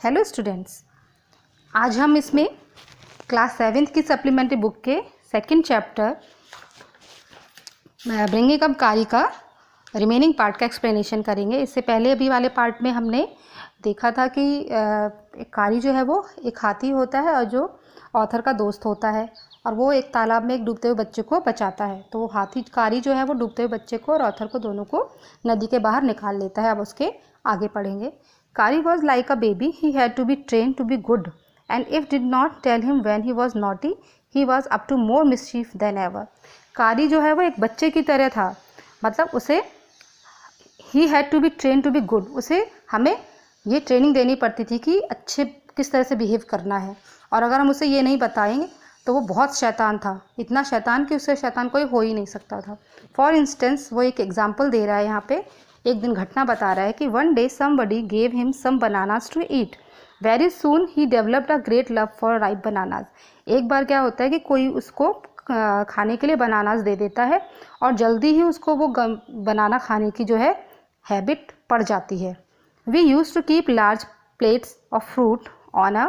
Hello students, आज हम इसमें क्लास 7th की सप्लीमेंट्री बुक के सेकंड चैप्टर ब्रिंगिंग अप कारी का रिमेनिंग पार्ट का एक्सप्लेनेशन करेंगे। इससे पहले अभी वाले पार्ट में हमने देखा था कि एक कारी जो है वो एक हाथी होता है और जो ऑथर का दोस्त होता है और वो एक तालाब में एक डूबते हुए बच्चे को बचाता है। तो वो हाथी कारी जो है वो डूबते हुए बच्चे को और ऑथर को दोनों को नदी के बाहर निकाल लेता है। अब उसके आगे पढ़ेंगे। Kari was like a baby. He had to be trained to be good, and if did not tell him when he was naughty, he was up to more mischief than ever. कारी जो है वो एक बच्चे की तरह था, मतलब उसे he had to be trained to be good. उसे हमें ये ट्रेनिंग देनी पड़ती थी कि अच्छे किस तरह से बिहेव करना है, और अगर हम उसे ये नहीं बताएंगे तो वो बहुत शैतान था, इतना शैतान कि उससे शैतान कोई हो ही नहीं सकता था। फॉर इंस्टेंस वो एक एग्जाम्पल दे रहा है यहाँ पे, एक दिन घटना बता रहा है कि one day somebody gave him some bananas to eat. Very soon ही developed a great love for ripe bananas. एक बार क्या होता है कि कोई उसको खाने के लिए बनानास दे देता है और जल्दी ही उसको वो बनाना खाने की जो है हैबिट पड़ जाती है। We use to keep large plates of fruit on a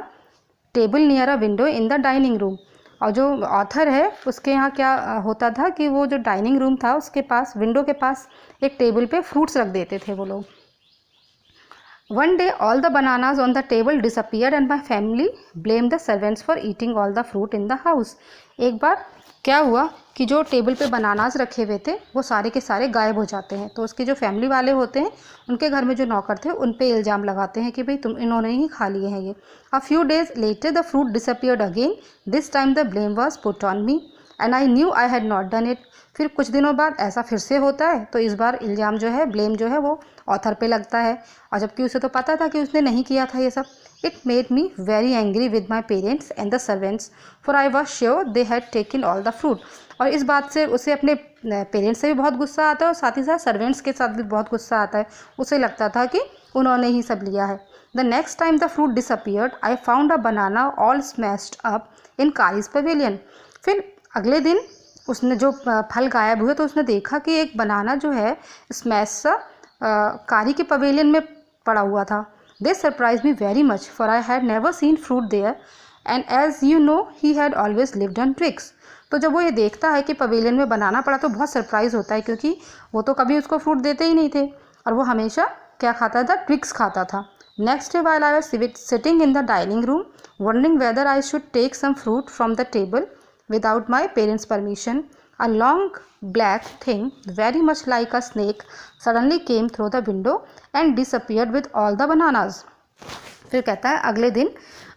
table near a window in the dining room. और जो ऑथर है उसके यहाँ क्या होता था कि वो जो डाइनिंग रूम था उसके पास विंडो के पास एक टेबल पे फ्रूट्स रख देते थे वो लोग। One day all the bananas on the table disappeared and my family blame the servants for eating all the fruit in the house. एक बार क्या हुआ कि जो टेबल पे बनानाज रखे हुए थे वो सारे के सारे गायब हो जाते हैं। तो उसके जो फैमिली वाले होते हैं उनके घर में जो नौकर थे उन पे इल्ज़ाम लगाते हैं कि भाई इन्होंने ही खा लिए हैं ये। A few days later the fruit disappeared again. This time the blame was put on me and I knew I had not done it. फिर कुछ दिनों बाद ऐसा फिर से होता है तो इस बार इल्ज़ाम जो है ब्लेम जो है वो ऑथर पे लगता है, और जबकि उसे तो पता था कि उसने नहीं किया था ये सब। It made me very angry with my parents and the servants for I was sure they had taken all the fruit. और इस बात से उसे अपने पेरेंट्स से भी बहुत गुस्सा आता है और साथ ही साथ सर्वेंट्स के साथ भी बहुत गुस्सा आता है। उसे लगता था कि उन्होंने ही सब लिया है। The next time the fruit disappeared I found a banana all smashed up in Kari's pavilion. फिर अगले दिन उसने जो फल गायब हुए तो उसने देखा कि एक बनाना जो है स्मैश सा कारी के पवेलियन में पड़ा हुआ था। This surprise me very much for I had never seen fruit there and as you know he had always lived on twigs. तो जब वो ये देखता है कि पवेलियन में बनाना पड़ा तो बहुत सरप्राइज होता है, क्योंकि वो तो कभी उसको फ्रूट देते ही नहीं थे और वो हमेशा क्या खाता था, ट्विक्स खाता था। Next day while I was sitting in the dining room wondering whether I should take some fruit from the table without my parents' permission, a long black thing very much like a snake suddenly came through the window and disappeared with all the bananas. फिर कहता है अगले दिन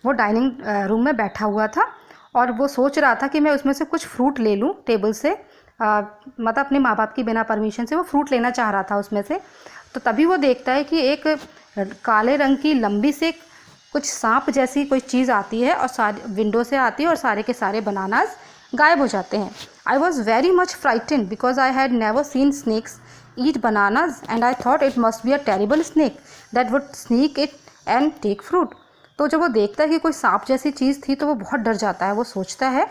वो dining room में बैठा हुआ था और वो सोच रहा था कि मैं उसमें से कुछ फ्रूट ले लूँ टेबल से, मतलब अपने माँ बाप की बिना परमिशन से वो फ्रूट लेना चाह रहा था उसमें से। तो तभी वो देखता है कि एक काले रंग की लंबी से कुछ सांप जैसी कोई चीज़ आती है और सारे विंडो से आती है और सारे के सारे बनानाज गायब हो जाते हैं। I was very much frightened because I had never seen snakes eat bananas and I thought it must be a terrible snake that would sneak it and take fruit. तो जब वो देखता है कि कोई सांप जैसी चीज़ थी तो वो बहुत डर जाता है। वो सोचता है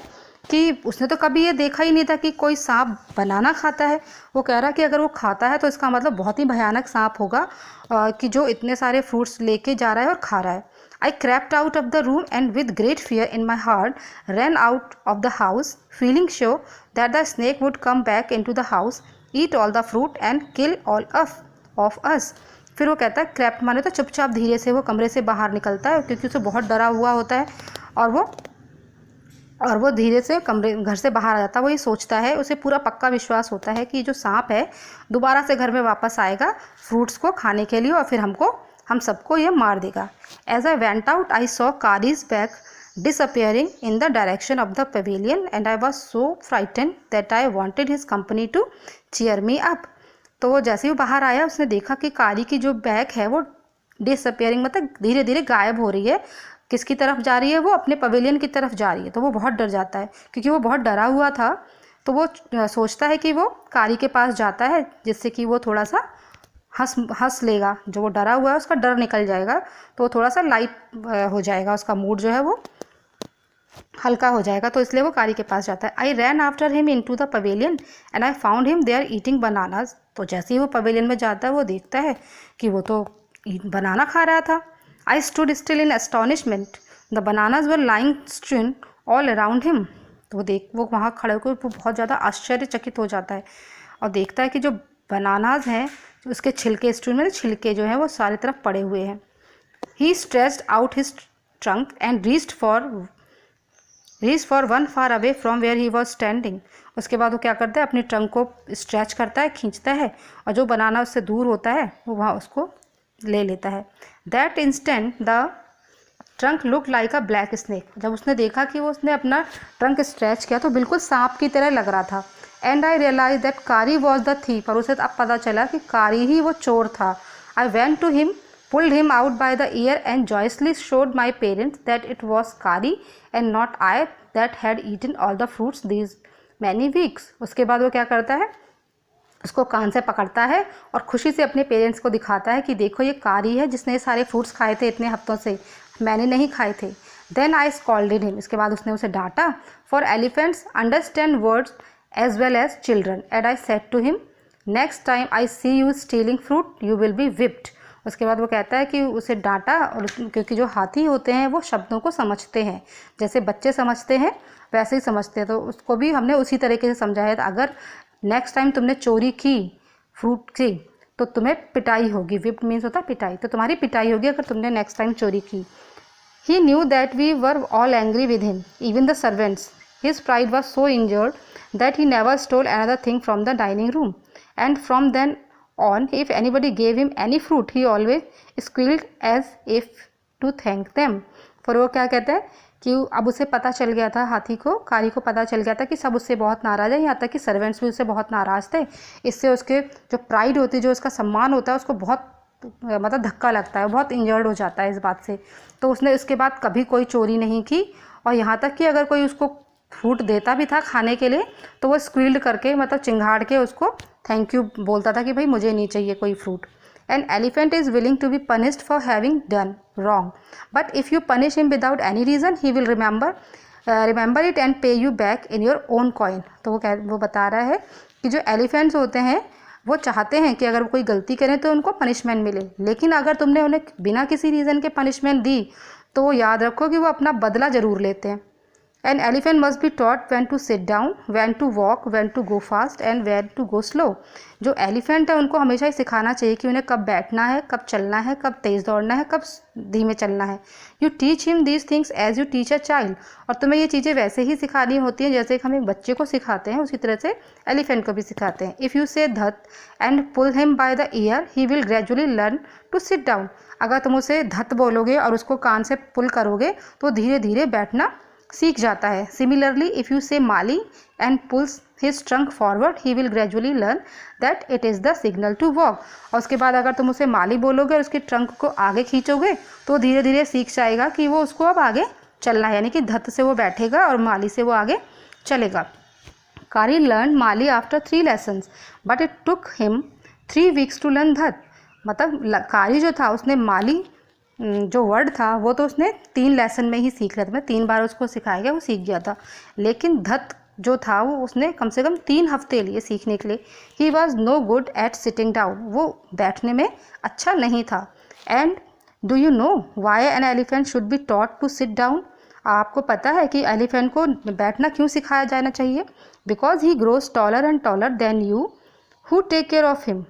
कि उसने तो कभी ये देखा ही नहीं था कि कोई सांप बनाना खाता है। वो कह रहा कि अगर वो खाता है तो इसका मतलब बहुत ही भयानक सांप होगा कि जो इतने सारे फ्रूट्स लेके जा रहा है और खा रहा है। I crept out of the room and with great fear in my heart ran out of the house, feeling sure that the snake would come back into the house, eat all the fruit and kill all of us. फिर वो कहता है crept माने तो चुपचाप धीरे से वो कमरे से बाहर निकलता है, क्योंकि उसे बहुत डरा हुआ होता है और वो धीरे से घर से बाहर आ जाता है। वो ये सोचता है, उसे पूरा पक्का विश्वास होता है कि जो सांप है दोबारा से घर में वापस आएगा फ्रूट्स को खाने के लिए और फिर हम सबको ये मार देगा। As I went out I saw Kari's bag disappearing in the direction of the pavilion and I was so frightened that I wanted his company to cheer me up. तो वो जैसे ही बाहर आया उसने देखा कि कारी की जो बैग है वो डिसअपियरिंग मतलब धीरे धीरे गायब हो रही है। किसकी तरफ जा रही है? वो अपने पवेलियन की तरफ जा रही है। तो वो बहुत डर जाता है, क्योंकि वो बहुत डरा हुआ था। तो वो सोचता है कि वो कारी के पास जाता है जिससे कि वो थोड़ा सा हंस लेगा, जो वो डरा हुआ है उसका डर निकल जाएगा, तो वो थोड़ा सा लाइट हो जाएगा, उसका मूड जो है वो हल्का हो जाएगा। तो इसलिए वो कारी के पास जाता है। I ran after him into the pavilion and I found him there eating bananas. तो जैसे ही वो पवेलियन में जाता है वो देखता है कि वो तो बनाना खा रहा था। I stood still in astonishment, the bananas were lying स्ट्रीन all around him. तो वो वहाँ खड़े होकर वो बहुत ज़्यादा आश्चर्यचकित हो जाता है और देखता है कि जो बनानाज हैं उसके छिलके, स्ट्रीन में छिलके जो हैं वो सारी तरफ पड़े हुए हैं। He stretched out his trunk and reached for one far away from where he was standing. उसके बाद वो क्या करता है, अपनी ट्रंक को स्ट्रेच करता है, खींचता है, और जो बनाना उससे दूर होता है वो वहाँ उसको ले लेता है। That instant the trunk look like a black snake. जब उसने देखा कि वो उसने अपना ट्रंक स्ट्रेच किया तो बिल्कुल सांप की तरह लग रहा था। एंड आई रियलाइज दैट कारी वॉज द थीफ, और उसे अब पता चला कि कारी ही वो चोर था। I went to him, pulled him out by the ear and joyously showed my parents that it was Kari and not I that had eaten all the fruits these many weeks। उसके बाद वो क्या करता है, उसको कान से पकड़ता है और खुशी से अपने पेरेंट्स को दिखाता है कि देखो ये कारी है जिसने ये सारे फ्रूट्स खाए थे इतने हफ्तों से, मैंने नहीं खाए थे। देन आई स्कॉल्डेड हिम, इसके बाद उसने उसे डांटा। For elephants understand words as well as children and I said to him next time I see you stealing fruit you will be whipped. उसके बाद वो कहता है कि उसे डांटा, और क्योंकि जो हाथी होते हैं वो शब्दों को समझते हैं, जैसे बच्चे समझते हैं वैसे ही समझते हैं। तो उसको भी हमने उसी तरीके से समझाया था, अगर नेक्स्ट टाइम तुमने चोरी की फ्रूट की तो तुम्हें पिटाई होगी। विप्ड मीन्स होता है पिटाई, तो तुम्हारी पिटाई होगी अगर तुमने नेक्स्ट टाइम चोरी की। He knew that we were all angry with him, even the servants. His pride was so injured that he never stole another thing from the dining room, and from then on, if anybody gave him any fruit he always squealed as if to thank them। फिर वो क्या कहता है कि अब उसे पता चल गया था, हाथी को, कारी को पता चल गया था कि सब उससे बहुत नाराज़ है, यहाँ तक कि सर्वेंट्स भी उससे बहुत नाराज़ थे। इससे उसके जो प्राइड होती है, जो उसका सम्मान होता है, उसको बहुत मतलब धक्का लगता है, बहुत इंजर्ड हो जाता है इस बात से। तो उसने उसके बाद कभी कोई चोरी नहीं की, और यहाँ तक कि अगर कोई उसको फ्रूट देता भी था खाने के लिए तो वो स्क्वील्ड करके मतलब चिंगाड़ के उसको थैंक यू बोलता था कि भाई मुझे नहीं चाहिए कोई fruit. An elephant is willing to be punished for having done wrong, but if you punish him without any reason he will remember it and pay you back in your own coin. तो वो बता रहा है कि जो elephants होते हैं वो चाहते हैं कि अगर वो कोई गलती करें तो उनको पनिशमेंट मिले, लेकिन अगर तुमने उन्हें बिना किसी रीज़न के पनिशमेंट दी तो वो याद रखो कि वो अपना बदला ज़रूर लेते हैं। An elephant must be taught when to sit down, when to walk, when to go fast and when to go slow। जो एलिफेंट है उनको हमेशा ही सिखाना चाहिए कि उन्हें कब बैठना है, कब चलना है, कब तेज़ दौड़ना है, कब धीमे चलना है। You teach him these things as you teach a child। और तुम्हें ये चीज़ें वैसे ही सिखानी होती हैं जैसे कि हम एक बच्चे को सिखाते हैं, उसी तरह से एलिफेंट को भी सिखाते हैं। If you say धत and pull him by the ear, he will gradually learn to sit down। अगर तुम उसे धत बोलोगे और उसको कान से पुल करोगे तो धीरे धीरे बैठना सीख जाता है। Similarly if you say Mali and pulls his trunk forward he will gradually learn that it is the signal to walk. और उसके बाद अगर तुम उसे माली बोलोगे और उसके ट्रंक को आगे खींचोगे तो धीरे धीरे सीख जाएगा कि वो उसको अब आगे चलना है, यानी कि धत से वो बैठेगा और माली से वो आगे चलेगा। Kari learn Mali after 3 lessons but it took him 3 weeks to learn dhat. मतलब कारी जो था उसने माली जो वर्ड था वो तो उसने 3 लेसन में ही सीख लिया था, मैं 3 बार उसको सिखाया गया, वो सीख गया था। लेकिन धत जो था वो उसने कम से कम 3 हफ्ते लिए सीखने के लिए। He was no good at sitting down, वो बैठने में अच्छा नहीं था। And do you know why an elephant should be taught to sit down. आपको पता है कि एलिफेंट को बैठना क्यों सिखाया जाना चाहिए? Because he grows taller and taller than you who take care of him,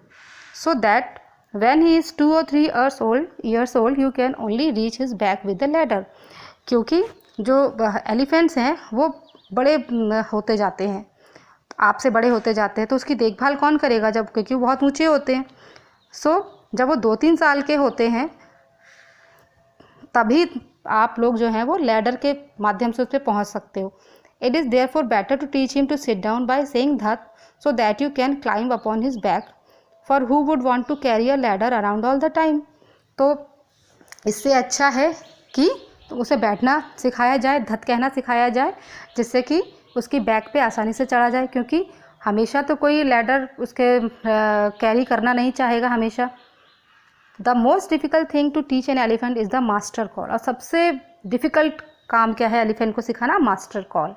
so that when he is 2 or 3 years old you can only reach his back with the ladder। क्योंकि जो elephants हैं वो बड़े होते जाते हैं, आपसे बड़े होते जाते हैं, तो उसकी देखभाल कौन करेगा जब, क्योंकि वो बहुत ऊंचे होते हैं। जब वो 2-3 साल के होते हैं तभी आप लोग जो हैं वो लैडर के माध्यम से उस पर पहुँच सकते हो। It is therefore better to teach him to sit down by saying dhat so that you can climb upon his back, for who would want to carry a ladder around all the time. तो इससे अच्छा है कि उसे बैठना सिखाया जाए, धत कहना सिखाया जाए, जिससे कि उसकी बैक पे आसानी से चढ़ा जाए, क्योंकि हमेशा तो कोई लैडर उसके कैरी करना नहीं चाहेगा हमेशा। The most difficult thing to teach an elephant is the master call. और सबसे डिफ़िकल्ट काम क्या है एलिफेंट को सिखाना? Master call.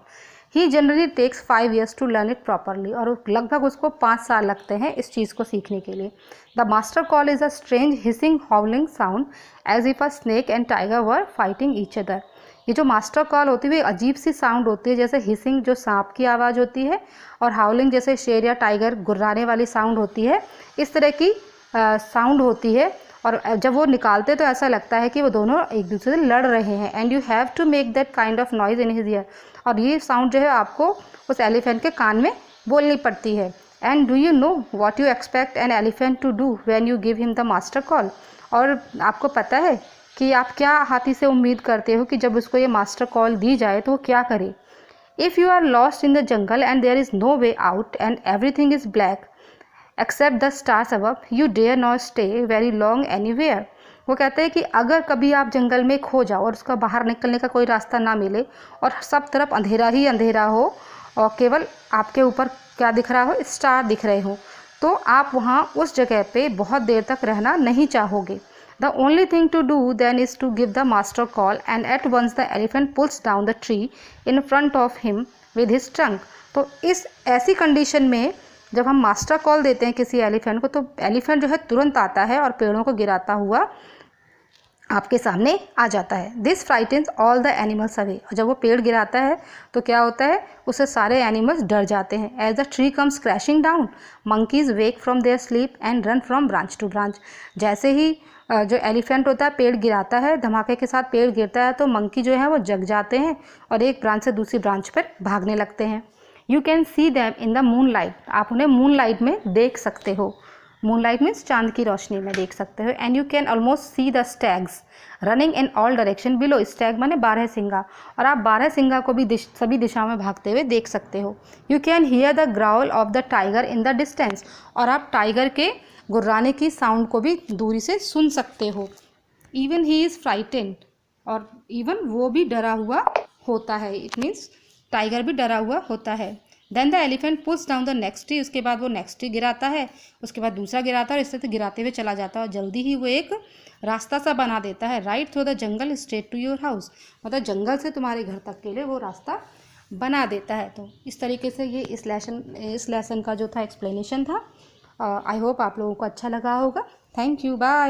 He generally takes 5 years to learn it properly, और लगभग उसको 5 साल लगते हैं इस चीज़ को सीखने के लिए। The master call is a strange hissing howling sound as if a snake and tiger were fighting each other. ये जो मास्टर कॉल होती है अजीब सी साउंड होती है, जैसे हिसिंग जो सांप की आवाज़ होती है, और हाउलिंग जैसे शेर या टाइगर गुर्राने वाली साउंड होती है, इस तरह की साउंड होती है। और जब वो निकालते तो ऐसा लगता है कि वो दोनों एक दूसरे से लड़ रहे हैं। And you have to make that kind of noise in his ear, और ये साउंड जो है आपको उस एलिफेंट के कान में बोलनी पड़ती है। And do you know what you expect an elephant to do when you give him the master call, और आपको पता है कि आप क्या हाथी से उम्मीद करते हो कि जब उसको ये मास्टर कॉल दी जाए तो वो क्या करे। If you are lost in the jungle and there is no way out and everything is black except the stars above, you dare not stay very long anywhere. वो कहते हैं कि अगर कभी आप जंगल में खो जाओ और उसका बाहर निकलने का कोई रास्ता ना मिले और सब तरफ अंधेरा ही अंधेरा हो और केवल आपके ऊपर क्या दिख रहा हो, स्टार दिख रहे हो, तो आप वहाँ उस जगह पे बहुत देर तक रहना नहीं चाहोगे। The only thing to do then is to give the master call and at once the elephant pulls down the tree in front of him with his trunk. तो इस ऐसी कंडीशन में जब हम मास्टर कॉल देते हैं किसी elephant को, तो एलिफेंट जो है तुरंत आता है और पेड़ों को गिराता हुआ आपके सामने आ जाता है। This frightens all the animals away, और जब वो पेड़ गिराता है तो क्या होता है, उससे सारे एनिमल्स डर जाते हैं। As the tree comes crashing down monkeys wake from their sleep and run from branch to branch. जैसे ही जो एलिफेंट होता है पेड़ गिराता है, धमाके के साथ पेड़ गिरता है, तो मंकी जो है वो जग जाते हैं और एक ब्रांच से दूसरी ब्रांच पर भागने लगते हैं। You can see them in the moon light, आप उन्हें मून लाइट में देख सकते हो। मून लाइट मीन्स चांद की रोशनी में देख सकते हो। And you can almost see the stags running in all direction below. Stag माने 12 सिंगा, और आप 12 सिंगा को भी सभी दिशाओं में भागते हुए देख सकते हो। You can hear the growl of the tiger in the distance, और आप टाइगर के गुर्राने की साउंड को भी दूरी से सुन सकते हो। इवन ही इज़ फ्राइटेंड, और इवन वो भी डरा हुआ होता है। इट मीन्स टाइगर भी डरा हुआ होता है। Then the elephant puts down the next tree, उसके बाद वो नेक्स्ट ट्री गिराता है, उसके बाद दूसरा गिराता है, और इस तरह गिराते हुए चला जाता है, और जल्दी ही वो एक रास्ता सा बना देता है। Right through the jungle straight to your house, मतलब जंगल से तुम्हारे घर तक के लिए वो रास्ता बना देता है। तो इस तरीके से ये इस लेसन का जो था एक्सप्लेनेशन था। आई होप आप लोगों को अच्छा लगा होगा। Thank you, bye.